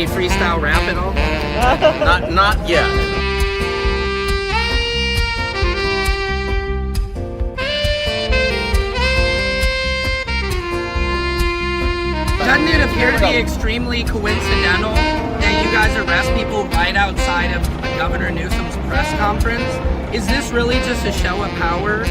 you freestyle rap at all? Not yet. Doesn't it appear to be extremely coincidental that you guys arrest people right outside of Governor Newsom's press conference? Is this really just a show of power?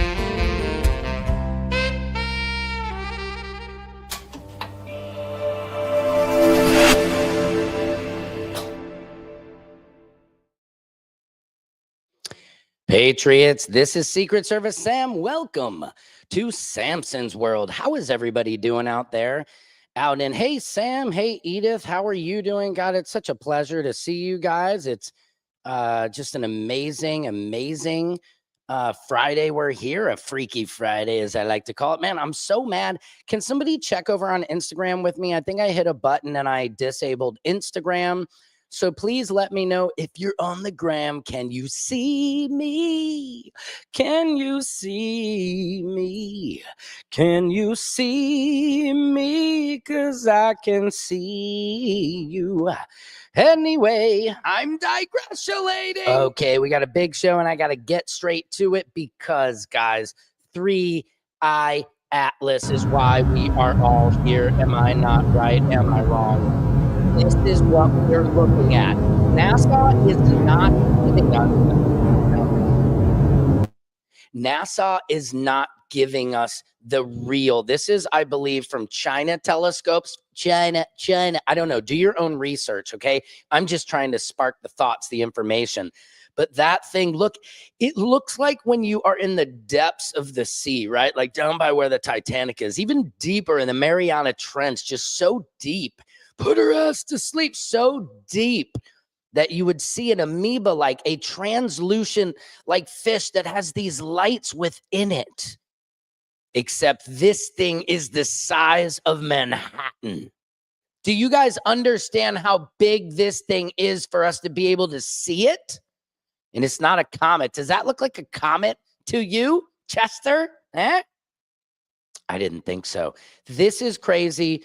Patriots, this is Secret Service Sam. Welcome to Samson's World. How is everybody doing out there? Hey, Sam. Hey, Edith. How are you doing? God, it's such a pleasure to see you guys. It's just an amazing Friday. We're here, a Freaky Friday, as I like to call it. Man, I'm so mad. Can somebody check over on Instagram with me? I think I hit a button and I disabled Instagram. So please let me know if you're on the gram. Can you see me? Can you see me? Can you see me? 'Cause I can see you. Anyway, I'm digressulating. Okay, we got a big show and I got to get straight to it because, guys, 3i Atlas is why we are all here. Am I not right? Am I wrong? This is what we're looking at. NASA is not giving us. NASA is not giving us the real. This is, I believe, from China telescopes. China. I don't know. Do your own research, okay? I'm just trying to spark the thoughts, the information. But that thing, look, it looks like when you are in the depths of the sea, right? Like down by where the Titanic is, even deeper in the Mariana Trench, just so deep. Put her ass to sleep, so deep that you would see an amoeba, like a translucent like fish that has these lights within it. Except this thing is the size of Manhattan. Do you guys understand how big this thing is for us to be able to see it? And it's not a comet. Does that look like a comet to you, Chester? I didn't think so. This is crazy.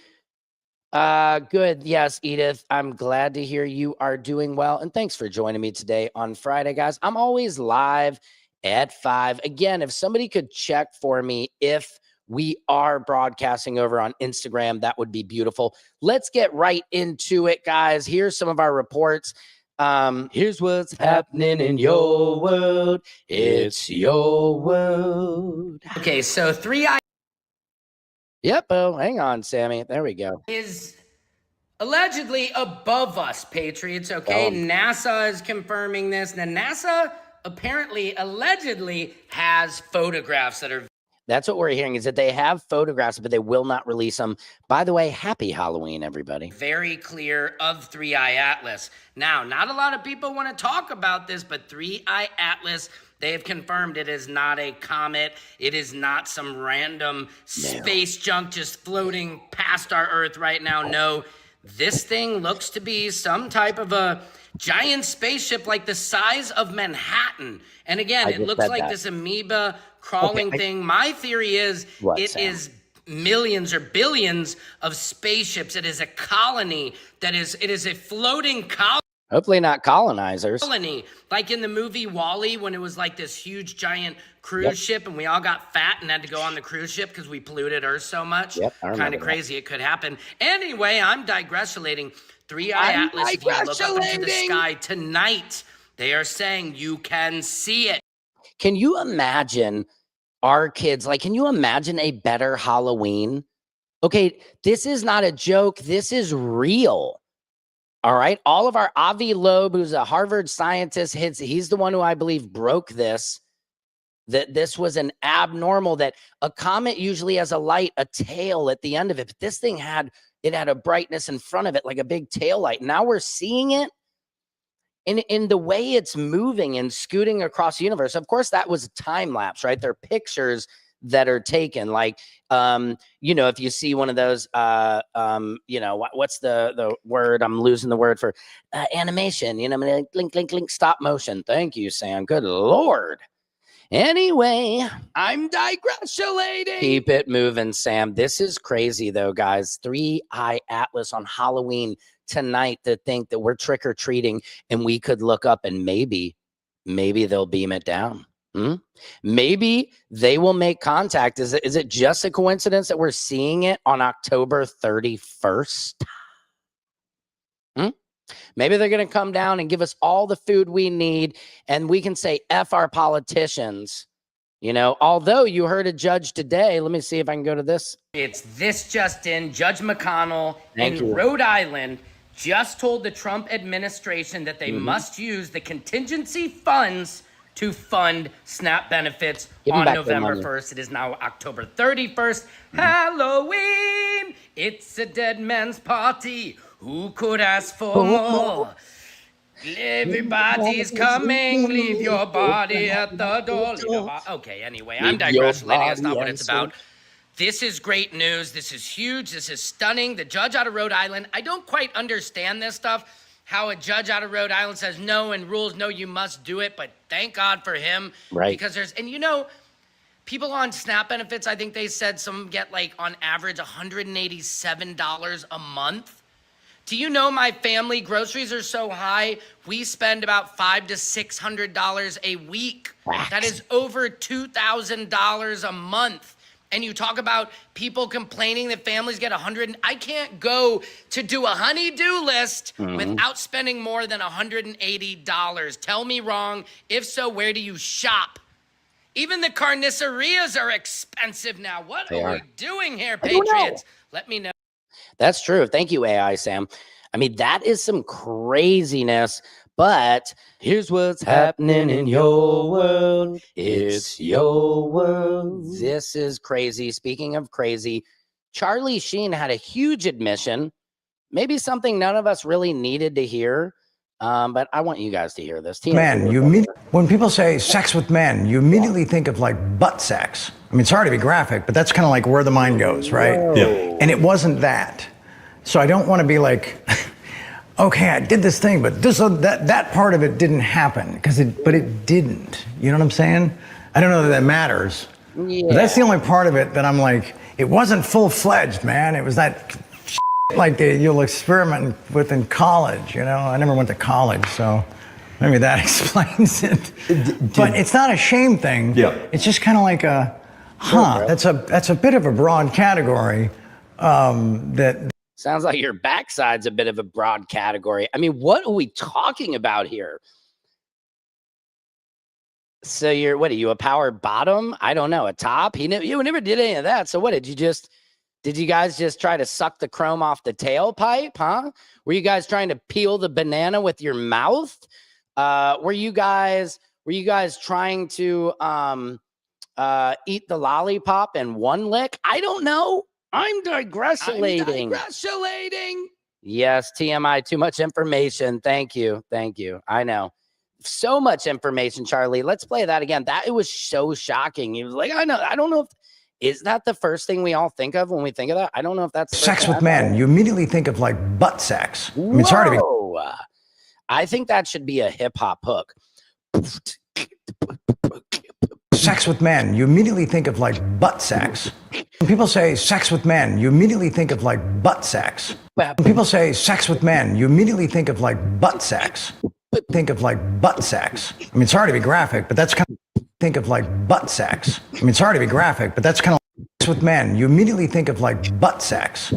Good. Yes, Edith. I'm glad to hear you are doing well. And thanks for joining me today on Friday, guys. I'm always live at 5. Again, if somebody could check for me if we are broadcasting over on Instagram, that would be beautiful. Let's get right into it, guys. Here's some of our reports. Here's what's happening in your world. It's your world. Okay, so 3i Yep. Oh, hang on, Sammy. There we go. is allegedly above us, Patriots, okay? NASA is confirming this. Now, NASA apparently, allegedly, has photographs that are... That's what we're hearing, is that they have photographs, but they will not release them. By the way, happy Halloween, everybody. very clear of 3i Atlas. Now, not a lot of people want to talk about this, but 3i Atlas, they've confirmed it is not a comet. It is not some random space junk just floating past our Earth right now. No, this thing looks to be some type of a giant spaceship like the size of Manhattan. And again, it looks like this amoeba crawling thing. My theory is it is millions or billions of spaceships. It is a colony it is a floating colony. Hopefully not colonizers. Like in the movie WALL-E, when it was like this huge giant cruise ship and we all got fat and had to go on the cruise ship because we polluted Earth so much. Kind of crazy. It could happen. Anyway, I'm digressulating. 3i Atlas, if you look up into the sky tonight, they are saying you can see it. Can you imagine our kids? Like, can you imagine a better Halloween? Okay, this is not a joke. This is real. All right. All of our Avi Loeb, who's a Harvard scientist, he's the one who I believe broke this, that this was an abnormal, that a comet usually has a light, a tail at the end of it. But this thing had a brightness in front of it, like a big tail light. Now we're seeing it in the way it's moving and scooting across the universe. Of course, that was a time lapse, right? They're pictures that are taken, like, if you see one of those, what's the word? I'm losing the word for animation, link, stop motion. Thank you, Sam. Good Lord. Anyway, I'm digressulating. keep it moving, Sam. This is crazy, though, guys. 3-Eye Atlas on Halloween tonight, to think that we're trick-or-treating and we could look up and maybe they'll beam it down. Maybe they will make contact. Is it just a coincidence that we're seeing it on October 31st? Maybe they're going to come down and give us all the food we need, and we can say F our politicians. You know, although you heard a judge today, let me see if I can go to this. It's this just in. Judge McConnell in Rhode Island just told the Trump administration that they must use the contingency funds to fund SNAP benefits on November 1st. It is now October 31st. Halloween! It's a dead man's party. Who could ask for more? Everybody's coming. Leave your body at the door. Okay, anyway, I'm digressing. That's not what it's about. This is great news. This is huge. This is stunning. The judge out of Rhode Island, I don't quite understand this stuff. How a judge out of Rhode Island says no and rules no, you must do it. But thank God for him. Right. Because and you know, people on SNAP benefits, I think they said some get like on average $187 a month. Do you know my family groceries are so high, we spend about $500 to $600 a week. That is over $2,000 a month. And you talk about people complaining that families get I can't go to do a honey-do list without spending more than $180. Tell me wrong. If so, where do you shop? Even the carnicerias are expensive now. What are we doing here, Patriots? Let me know. That's true. Thank you, AI Sam. I mean, that is some craziness, but here's what's happening in your world. It's your world. This is crazy. Speaking of crazy, Charlie Sheen had a huge admission, maybe something none of us really needed to hear. But I want you guys to hear this. Man, when people say sex with men, you immediately think of like butt sex. I mean, sorry to be graphic, but that's kind of like where the mind goes, right? Yeah. And it wasn't that. So I don't want to be like, okay, I did this thing, but that part of it didn't happen but it didn't. You know what I'm saying? I don't know that matters. Yeah. But that's the only part of it that I'm like, it wasn't full-fledged, man. It was that like you'll experiment with in college, you know? I never went to college, so maybe that explains it. But it's not a shame thing. Yeah. It's just kind of like that's a bit of a broad category that sounds like your backside's a bit of a broad category. I mean, what are we talking about here? So what are you, a power bottom? I don't know, a top? You never did any of that. So what, did you guys just try to suck the chrome off the tailpipe, huh? Were you guys trying to peel the banana with your mouth? Were you guys trying to eat the lollipop in one lick? I don't know. I'm digressulating. Yes, TMI, too much information. Thank you. I know. So much information, Charlie. Let's play that again. It was so shocking. He was like, I don't know if is that the first thing we all think of when we think of that? I don't know if that's sex with men. You immediately think of like butt sex. I mean, sorry to be. I think that should be a hip hop hook. Sex with men, you immediately think of like butt sex. When people say sex with men, you immediately think of like butt sex. When people say sex with men, you immediately think of like butt sex. Think of like butt sex. I mean, sorry to be graphic, but that's kind of think of like butt sex. I mean, sorry to be graphic, but that's kind of sex with men. You immediately think of like butt sex.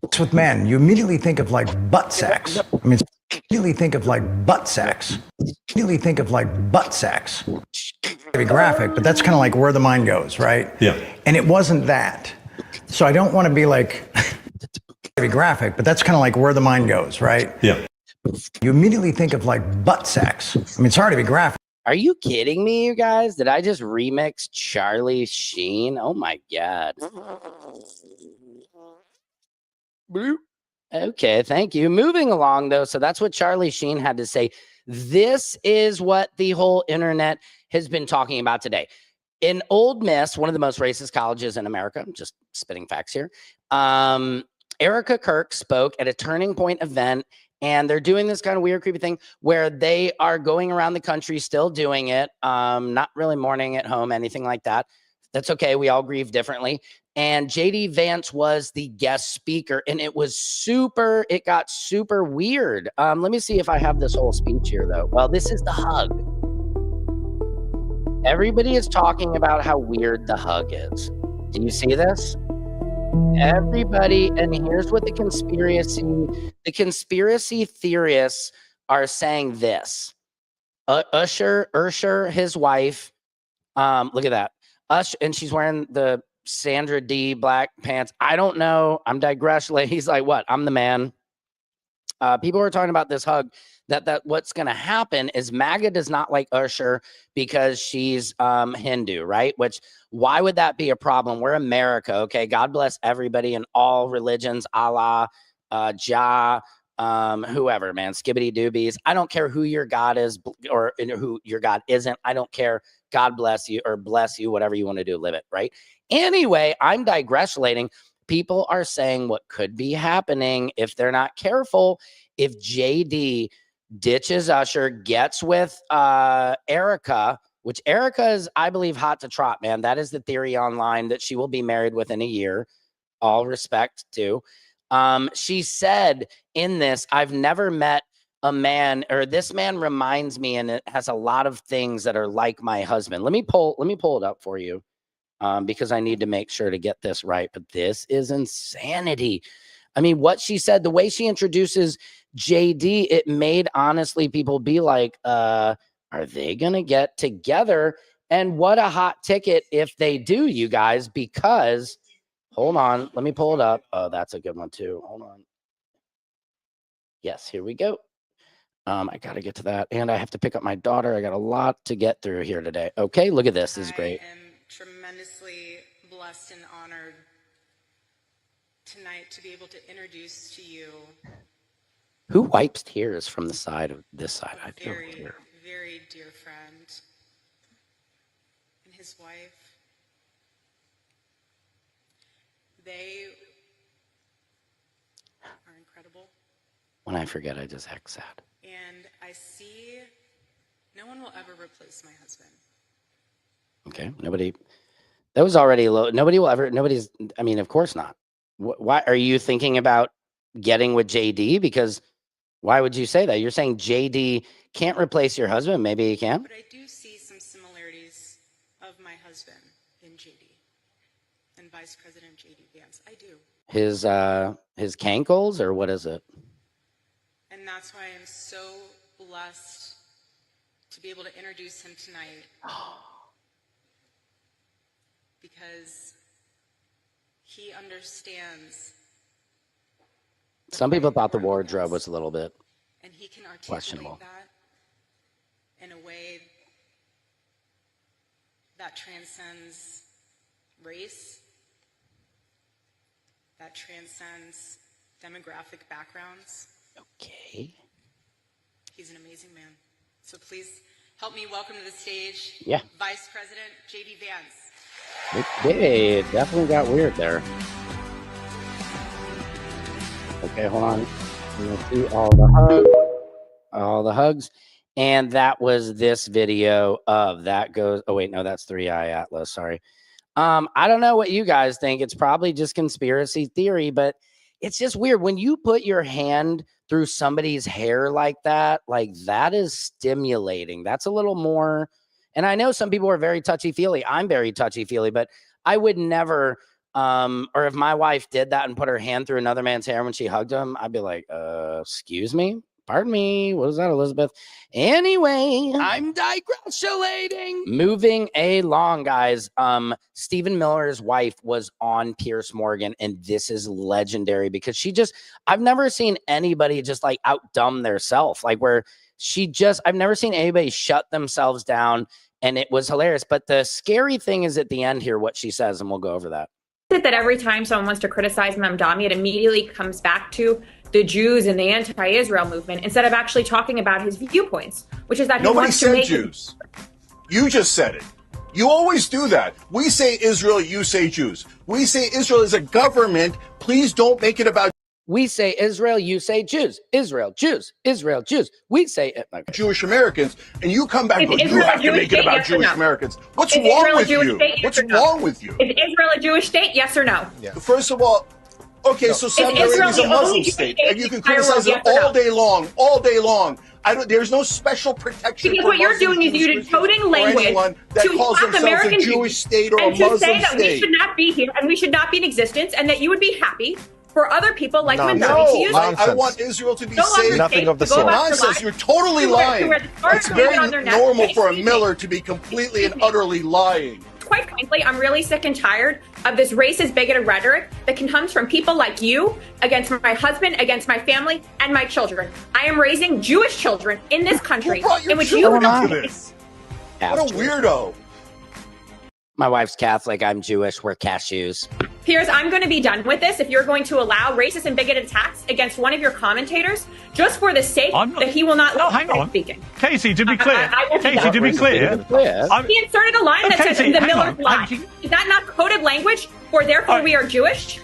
Sex with men, you immediately think of like butt sex. I mean, immediately think of like butt sex. Immediately think of like butt sex. To be graphic, but that's kind of like where the mind goes, right? Yeah. And it wasn't that. So I don't want to be like to be graphic, but that's kind of like where the mind goes, right? Yeah. You immediately think of like butt sex. I mean, sorry to be graphic. Are you kidding me, you guys? Did I just remix Charlie Sheen? Oh my God. Okay, thank you. Moving along though. So that's what Charlie Sheen had to say. This is what the whole internet has been talking about today. In Ole Miss, one of the most racist colleges in America, I'm just spitting facts here, Erica Kirk spoke at a Turning Point event And they're doing this kind of weird, creepy thing where they are going around the country still doing it, not really mourning at home, anything like that. That's okay. We all grieve differently. And JD Vance was the guest speaker, and it got super weird. Let me see if I have this whole speech here, though. Well, this is the hug. Everybody is talking about how weird the hug is. Do you see this? Everybody, and here's what the conspiracy theorists are saying this. Usher, his wife, look at that. And she's wearing the Sandra D black pants. I don't know. I'm digressing. He's like, what? I'm the man. People are talking about this hug, that what's going to happen is MAGA does not like Usher because she's Hindu, right? Which, why would that be a problem? We're America, okay? God bless everybody in all religions, Allah, Jah, whoever, man, skibbity doobies. I don't care who your God is or who your God isn't. I don't care. God bless you or bless you, whatever you want to do, live it, right? Anyway, I'm digressing. People are saying what could be happening if they're not careful. If JD ditches Usher, gets with Erica, which Erica is, I believe, hot to trot, man. That is the theory online, that she will be married within a year. All respect to. She said in this, I've never met a man, or this man reminds me, and it has a lot of things that are like my husband. Let me pull it up for you. Because I need to make sure to get this right. But this is insanity. I mean, what she said, the way she introduces JD, it made honestly people be like, are they going to get together? And what a hot ticket if they do, you guys, because hold on, let me pull it up. Oh, that's a good one too. Hold on. Yes, here we go. I got to get to that. And I have to pick up my daughter. I got a lot to get through here today. Okay, look at this. This is great. I am tremendously blessed and honored tonight to be able to introduce to you who wipes tears from the side of this side. I do. Very dear friend and his wife. They are incredible. When I forget, I just act sad. And I see no one will ever replace my husband. Okay, nobody. That was already low. Nobody will ever. Nobody's. I mean, of course not. Why are you thinking about getting with JD? Because why would you say that? You're saying JD can't replace your husband. Maybe he can. But I do see some similarities of my husband in JD and Vice President JD Vance. I do. His cankles, or what is it? And that's why I'm so blessed to be able to introduce him tonight. Because he understands. Some people thought the wardrobe was a little bit and he can articulate questionable. That in a way that transcends race, that transcends demographic backgrounds. Okay. He's an amazing man. So please help me welcome to the stage, yeah, Vice President JD Vance. Okay, it definitely got weird there. Okay, hold on. Let's do all the hugs. And that was this video of that goes. Oh, wait, no, that's 3i Atlas. Sorry. I don't know what you guys think. It's probably just conspiracy theory, but it's just weird when you put your hand through somebody's hair like that is stimulating. That's a little more. And I know some people are very touchy-feely. I'm very touchy-feely, but I would never, or if my wife did that and put her hand through another man's hair when she hugged him, I'd be like, excuse me? Pardon me. What was that, Elizabeth? Anyway. I'm digressulating. Moving along, guys. Stephen Miller's wife was on Piers Morgan, and this is legendary because I've never seen anybody just like outdumb theirself. Like I've never seen anybody shut themselves down, and it was hilarious. But the scary thing is at the end here, what she says, and we'll go over that. That every time someone wants to criticize Mamdani, it immediately comes back to the Jews and the anti-Israel movement instead of actually talking about his viewpoints, which is that nobody said Jews. You just said it. You always do that. We say Israel, you say Jews. We say Israel is a government. Please don't make it about. We say Israel, you say Jews. Israel, Jews. Israel, Jews. We say okay. Jewish Americans, and you come back and go, you have to make it about Jewish Americans. What's wrong with you? What's wrong with you? Is Israel a Jewish state? Yes or no? Yeah. First of all, okay, so Saudi Arabia is a Muslim state, and you can criticize it all day long, all day long. There's no special protection. Because what you're doing is you're decoding language to mock American Jewish state or a Muslim and to say that state. we should not be here and we should not be in existence, and that you would be happy for other people like Mandami to use it. I want Israel to be safe. Nothing of the sort. Nonsense. You're totally lying. It's very normal for a Miller to be completely and utterly lying. Quite frankly, I'm really sick and tired of this racist, bigoted rhetoric that comes from people like you against my husband, against my family, and my children. I am raising Jewish children in this country. Who brought your in which children you into this? What a weirdo. My wife's Catholic. I'm Jewish. We're cashews. Piers, I'm going to be done with this if you're going to allow racist and bigoted attacks against one of your commentators just for the sake that he will not hang on. speaking. Casey, to be clear, Casey, to be clear, he inserted a line that says Casey, the hang Miller on. lie. Is that not coded language for therefore we are Jewish?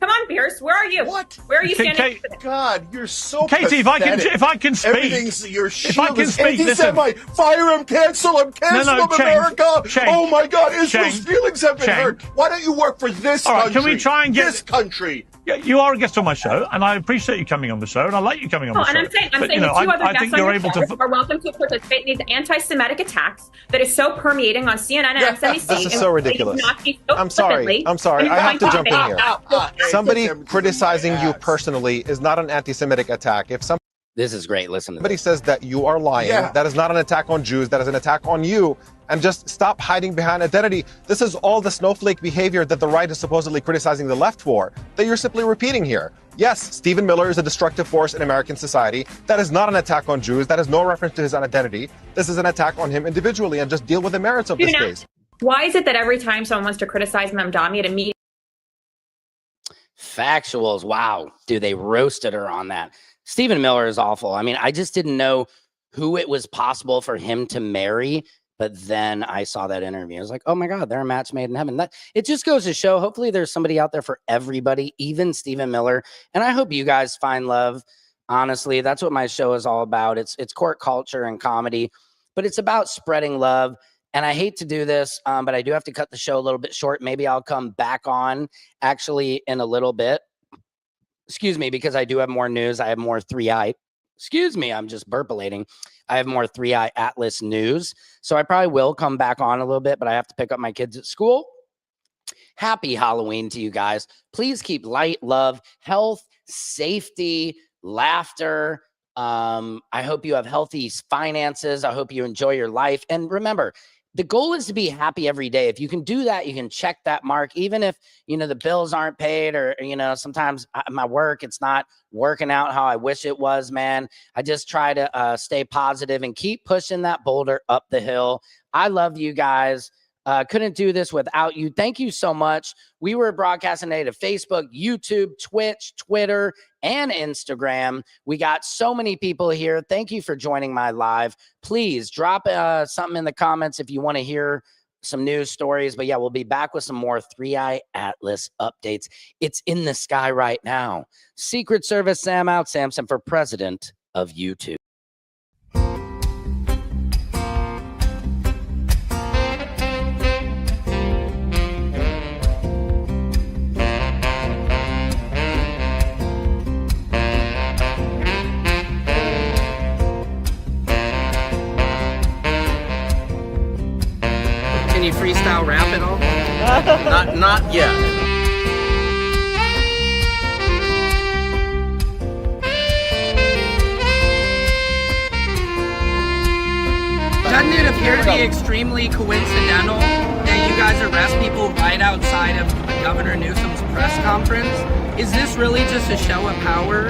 Come on, Pierce. Where are you? What? Where are you standing? God, you're so Katie, pathetic. if I can speak, Everything's your if I can speak, listen. Fire him, cancel him, America. Oh my God, Israel's feelings have been hurt. Why don't you work for this country? Right, can we try and get this country? Yeah, you are a guest on my show, and I appreciate you coming on the show, and I like you coming on the show. And I'm saying two other guests on your show are welcome to participate in these anti-Semitic attacks that is so permeating on CNN and MSNBC. This is so ridiculous. I'm sorry. I have to jump in here. Somebody criticizing you personally is not an anti-Semitic attack. If this is great. Listen to somebody says that you are lying, that is not an attack on Jews, that is an attack on you. And just stop hiding behind identity. This is all the snowflake behavior that the right is supposedly criticizing the left for, that you're simply repeating here. Yes, Stephen Miller is a destructive force in American society. That is not an attack on Jews. That is no reference to his identity. This is an attack on him individually, and just deal with the merits of this case. Why is it that every time someone wants to criticize Mamdani, it immediately... Factuals. Wow. Dude, they roasted her on that. Stephen Miller is awful. I mean, I just didn't know who it was possible for him to marry. But then I saw that interview. I was like, oh my God, they're a match made in heaven. It just goes to show, hopefully there's somebody out there for everybody, even Stephen Miller. And I hope you guys find love. Honestly, that's what my show is all about. It's court culture and comedy, but it's about spreading love. And I hate to do this, but I do have to cut the show a little bit short. Maybe I'll come back on actually in a little bit. Excuse me, because I do have more news. I have more 3i. Excuse me, I'm just burpulating. I have more 3i Atlas news. So I probably will come back on a little bit, but I have to pick up my kids at school. Happy Halloween to you guys. Please keep light, love, health, safety, laughter. I hope you have healthy finances. I hope you enjoy your life. And remember, the goal is to be happy every day. If you can do that, you can check that mark, even if, the bills aren't paid or, sometimes my work, it's not working out how I wish it was, man. I just try to stay positive and keep pushing that boulder up the hill. I love you guys. Couldn't do this without you. Thank you so much. We were broadcasting today to Facebook, YouTube, Twitch, Twitter, and Instagram. We got so many people here. Thank you for joining my live. Please drop something in the comments if you want to hear some news stories. But yeah, we'll be back with some more 3i Atlas updates. It's in the sky right now. Secret Service Sam out. Samson for president of YouTube. Can you freestyle rap at all? Not yet. Doesn't it appear to be extremely coincidental that you guys arrest people right outside of Governor Newsom's press conference? Is this really just a show of power?